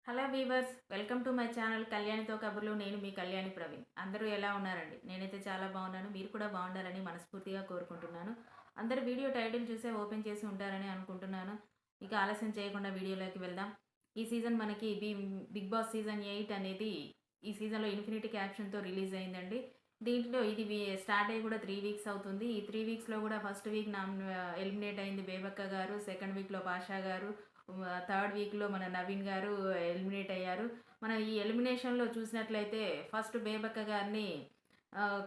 Hello viewers, welcome to my channel కళ్యాణితో కబుర్లు. నేను మీ కళ్యాణి ప్రవీణ్. అందరూ ఎలా ఉన్నారండి? నేనైతే చాలా బాగున్నాను. మీరు కూడా బాగుండాలని మనస్ఫూర్తిగా కోరుకుంటున్నాను. అందరు వీడియో టైటిల్ చూసే ఓపెన్ చేసి ఉంటారని అనుకుంటున్నాను. ఇక ఆలస్యం చేయకుండా వీడియోలోకి వెళ్దాం. ఈ సీజన్ మనకి బిగ్ బాస్ సీజన్ 8 అనేది ఈ సీజన్లో ఇన్ఫినిటీ క్యాప్షన్తో రిలీజ్ అయిందండి. దీంట్లో ఇది స్టార్ట్ అయ్యి కూడా 3 వీక్స్ అవుతుంది. ఈ 3 వీక్స్లో కూడా ఫస్ట్ వీక్ ఎలిమినేట్ అయింది బేబక్క గారు, సెకండ్ వీక్లో పాషా గారు, థర్డ్ వీక్లో మన నవీన్ గారు ఎలిమినేట్ అయ్యారు. మనం ఈ ఎలిమినేషన్లో చూసినట్లయితే ఫస్ట్ బేబక్క గారిని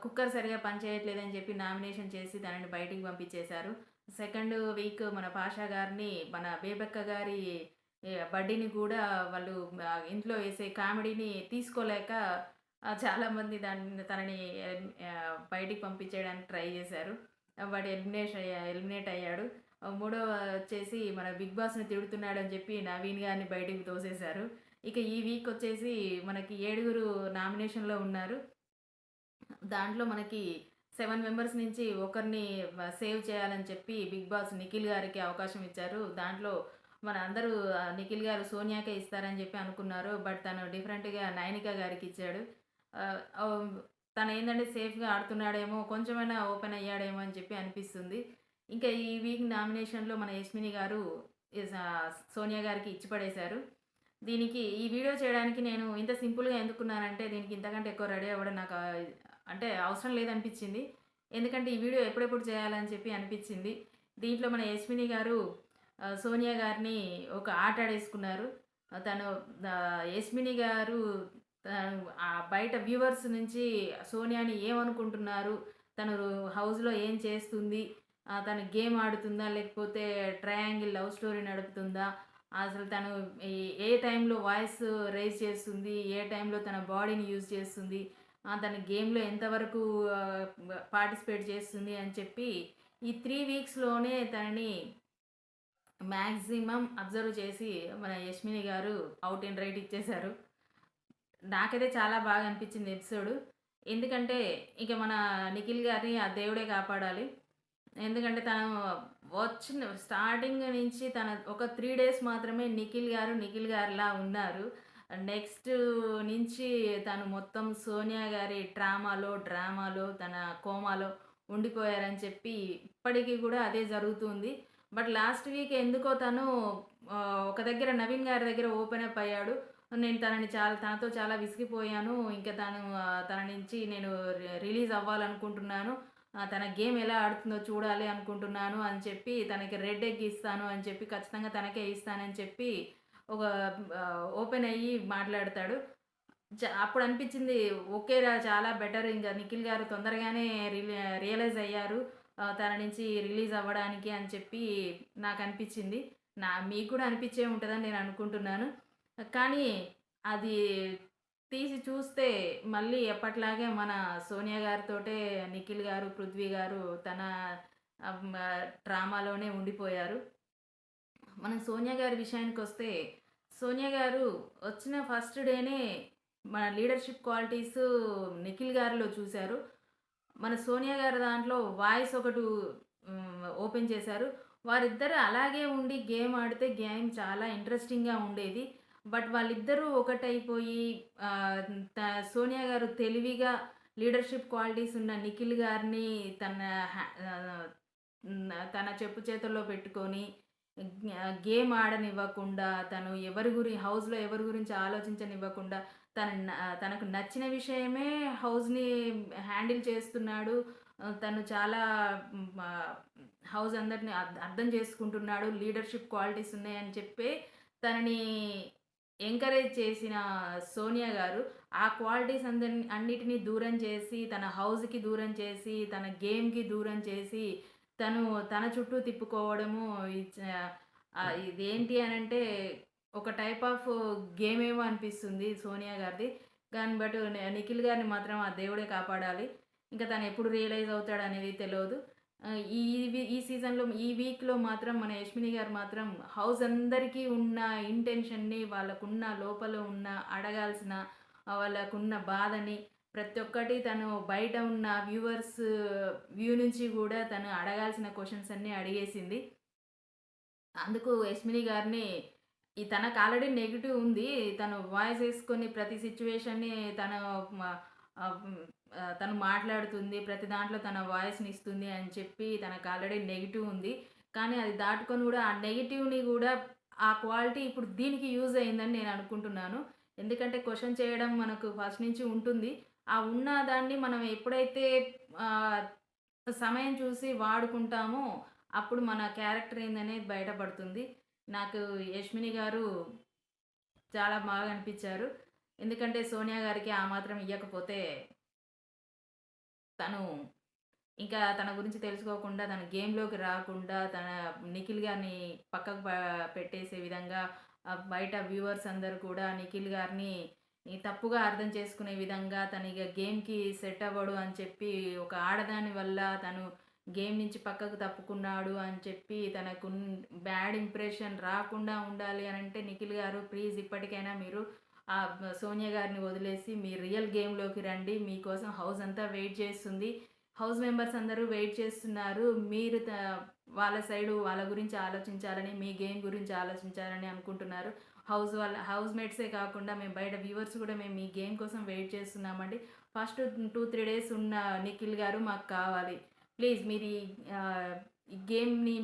కుక్కర్ సరిగా పనిచేయట్లేదని చెప్పి నామినేషన్ చేసి తనని బయటికి పంపించేశారు. సెకండ్ వీక్ మన పాషా గారిని మన బేబక్క గారి బడ్డీని కూడా వాళ్ళు ఇంట్లో వేసే కామెడీని తీసుకోలేక చాలామంది తనని బయటికి పంపించేయడానికి ట్రై చేశారు. వాడు ఎలిమినేట్ అయ్యాడు. మూడో వచ్చేసి మన బిగ్ బాస్ని తిడుతున్నాడని చెప్పి నవీన్ గారిని బయటికి తోసేశారు. ఇక ఈ వీక్ వచ్చేసి మనకి 7 నామినేషన్లో ఉన్నారు. దాంట్లో మనకి 7 మెంబర్స్ నుంచి ఒకరిని సేవ్ చేయాలని చెప్పి బిగ్ బాస్ నిఖిల్ గారికి అవకాశం ఇచ్చారు. దాంట్లో మన అందరూ నిఖిల్ గారు సోనియాకే ఇస్తారని చెప్పి అనుకున్నారు. బట్ తను డిఫరెంట్గా నైనిక గారికి ఇచ్చాడు. తను ఏంటంటే సేఫ్గా ఆడుతున్నాడేమో, కొంచెమైనా ఓపెన్ అయ్యాడేమో అని చెప్పి అనిపిస్తుంది. ఇంకా ఈ వీక్ నామినేషన్లో మన యస్మిని గారు సోనియా గారికి ఇచ్చి పడేశారు. దీనికి ఈ వీడియో చేయడానికి నేను ఇంత సింపుల్గా ఎందుకున్నానంటే, దీనికి ఇంతకంటే ఎక్కువ రెడీ అవ్వడం నాకు అంటే అవసరం లేదనిపించింది. ఎందుకంటే ఈ వీడియో ఎప్పుడెప్పుడు చేయాలని చెప్పి అనిపించింది. దీంట్లో మన యస్మిని గారు సోనియా గారిని ఒక ఆట ఆడేసుకున్నారు. తను యస్మిని గారు బయట వ్యూవర్స్ నుంచి సోనియాని ఏమనుకుంటున్నారు, తను హౌస్లో ఏం చేస్తుంది, తను గేమ్ ఆడుతుందా, లేకపోతే ట్రయాంగిల్ లవ్ స్టోరీ నడుపుతుందా, అసలు తను ఏ టైంలో వాయిస్ రైజ్ చేస్తుంది, ఏ టైంలో తన బాడీని యూజ్ చేస్తుంది, తన గేమ్లో ఎంతవరకు పార్టిసిపేట్ చేస్తుంది అని చెప్పి ఈ 3 వీక్స్లోనే తనని మ్యాక్సిమం అబ్జర్వ్ చేసి మన యష్మిని గారు అవుట్ అండ్ రైట్ ఇచ్చేశారు. నాకైతే చాలా బాగా అనిపించింది ఎపిసోడు. ఎందుకంటే ఇక మన నిఖిల్ గారిని ఆ దేవుడే కాపాడాలి. ఎందుకంటే తను వచ్చిన స్టార్టింగ్ నుంచి తన ఒక 3 డేస్ మాత్రమే నిఖిల్ గారిలా ఉన్నారు. నెక్స్ట్ నుంచి తను మొత్తం సోనియా గారి డ్రామాలో తన కోమాలో ఉండిపోయారని చెప్పి ఇప్పటికీ కూడా అదే జరుగుతుంది. బట్ లాస్ట్ వీక్ ఎందుకో తను ఒక దగ్గర నవీన్ గారి దగ్గర ఓపెన్ అప్ అయ్యాడు. నేను తనతో చాలా విసిగిపోయాను. ఇంకా తన నుంచి నేను రిలీజ్ అవ్వాలనుకుంటున్నాను. తన గేమ్ ఎలా ఆడుతుందో చూడాలి అనుకుంటున్నాను అని చెప్పి, తనకి రెడ్ ఎగ్ ఇస్తాను అని చెప్పి, ఖచ్చితంగా తనకే ఇస్తానని చెప్పి ఒక ఓపెన్ అయ్యి మాట్లాడతాడు. అప్పుడు అనిపించింది, ఓకేరా చాలా బెటర్, ఇంకా నిఖిల్ గారు తొందరగానే రియలైజ్ అయ్యారు తన నుంచి రిలీజ్ అవ్వడానికి అని చెప్పి నాకు అనిపించింది. మీకు కూడా అనిపించే ఉంటుందని నేను అనుకుంటున్నాను. కానీ అది తీసి చూస్తే మళ్ళీ ఎప్పట్లాగే మన సోనియా గారితోటే నిఖిల్ గారు, పృథ్వీ గారు తన డ్రామాలోనే ఉండిపోయారు. మనం సోనియా గారి విషయానికొస్తే, సోనియా గారు వచ్చిన ఫస్ట్ డేనే మన లీడర్‌షిప్ క్వాలిటీస్ నిఖిల్ గారిలో చూశారు. మన సోనియా గారి దాంట్లో వాయిస్ ఒకటి ఓపెన్ చేశారు. వారిద్దరూ అలాగే ఉండి గేమ్ ఆడితే గేమ్ చాలా ఇంట్రెస్టింగ్‌గా ఉండేది. బట్ వాళ్ళిద్దరూ ఒకటైపోయి ఆహ్, త సోనియా గారు తెలివిగా లీడర్‌షిప్ క్వాలిటీస్ ఉన్న నిఖిల్ గారిని తన చెప్పు చేతుల్లో పెట్టుకొని గేమ్ ఆడనివ్వకుండా, తను హౌస్‌లో ఎవరి గురించి ఆలోచించనివ్వకుండా, తనకు నచ్చిన విషయమే హౌస్‌ని హ్యాండిల్ చేస్తున్నాడు. తను చాలా హౌస్ అందరిని అర్థం చేసుకుంటున్నాడు. లీడర్‌షిప్ క్వాలిటీస్ ఉన్నాయని చెప్పే తనని ఎంకరేజ్ చేసిన సోనియా గారు, ఆ క్వాలిటీస్ అన్నిటిని దూరం చేసి, తన హౌస్‌కి దూరం చేసి, తన గేమ్‌కి దూరం చేసి, తన చుట్టూ తిప్పుకోవడము ఇదేంటి అనంటే ఒక టైప్ ఆఫ్ గేమ్ ఏమో అనిపిస్తుంది సోనియా గారిది. కానీ బట్ నిఖిల్ గారిని మాత్రం ఆ దేవుడే కాపాడాలి. ఇంకా తను ఎప్పుడు రియలైజ్ అవుతాడనేది తెలవదు. ఈ సీజన్‌లో ఈ వీక్‌లో మాత్రం మన యష్మిని గారు మాత్రం హౌస్ అందరికీ ఉన్న ఇంటెన్షన్‌ని, వాళ్ళకున్న లోపల ఉన్న అడగాల్సిన వాళ్ళకున్న బాధని ప్రతి ఒక్కటి తను బయట ఉన్న వ్యూ నుంచి గూడా తను అడగాల్సిన క్వెషన్స్ అన్నీ అడిగేసింది. అందుకు యష్మిని గారిని తనకు ఆల్రెడీ నెగెటివ్ ఉంది. తను వాయిస్ యేసుకొని ప్రతి సిట్యుయేషన్‌ని తను మ తను మాట్లాడుతుంది. ప్రతి దాంట్లో తన వాయిస్‌ని ఇస్తుంది అని చెప్పి తనకు ఆల్రెడీ నెగెటివ్ ఉంది. కానీ అది దాటుకొని గూడా ఆ నెగెటివ్‌ని గూడా ఆ క్వాలిటీ ఇప్పుడు దీనికి యూజ్ అయిందని నేను అనుకుంటున్నాను. ఎందుకంటే క్వెషన్ చేయడం మనకు ఫస్ట్ నుంచి ఉంటుంది. ఆ ఉన్న దాన్ని మనం ఎప్పుడైతే ఆహ్, సమయం చూసి వాడుకుంటామో అప్పుడు మన క్యారెక్టర్ ఏందనేది బయటపడుతుంది. నాకు యష్మిని గారు చాలా బాగా అనిపిచ్చారు. ఎందుకంటే సోనియా గారికి ఆ మాత్రం ఇయ్యకపోతే తను ఇంకా తన గురించి తెలుసుకోకుండా, తన గేమ్‌లోకి రాకుండా, నిఖిల్ గారిని పక్కకు పెట్టేసే విధంగా బయట వ్యూవర్స్ అందరూ కూడా నిఖిల్ గారిని తప్పుగా అర్థం చేసుకునే విధంగా తను ఇగ గేమ్‌కి సెట్ అవ్వడు అని చెప్పి, ఒక ఆడదాని వల్ల తను గేమ్ నుంచి పక్కకు తప్పుకున్నాడు అని చెప్పి, బ్యాడ్ ఇంప్రెషన్ రాకుండా ఉండాలి అనంటే నిఖిల్ గారు ప్లీజ్ ఇప్పటికైనా మీరు సోనియా గారిని వదిలేసి మీ రియల్ గేమ్‌లోకి రండి. మీకోసం హౌస్ అంతా వెయిట్ చేస్తుంది. హౌస్ మెంబర్స్ అందరూ వెయిట్ చేస్తున్నారు. మీరు వాళ్ళ సైడు వాళ్ళ గురించి ఆలోచించాలని, మీ గేమ్ గురించి ఆలోచించాలని అనుకుంటున్నారు. హౌస్ మేట్సే కాకుండా మేము బయట వ్యూవర్స్ కూడా మేము మీ గేమ్ కోసం వెయిట్ చేస్తున్నామండి. ఫస్ట్ 2, 3 డేస్ ఉన్న నిఖిల్ గారు మాకు కావాలి. ప్లీజ్ మీరు ఈ గేమ్‌ని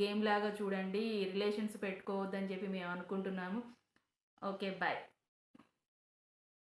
గేమ్ లాగా చూడండి. రిలేషన్స్ పెట్టుకోవద్దని చెప్పి మేము అనుకుంటున్నాము. ఓకే. బాయ్.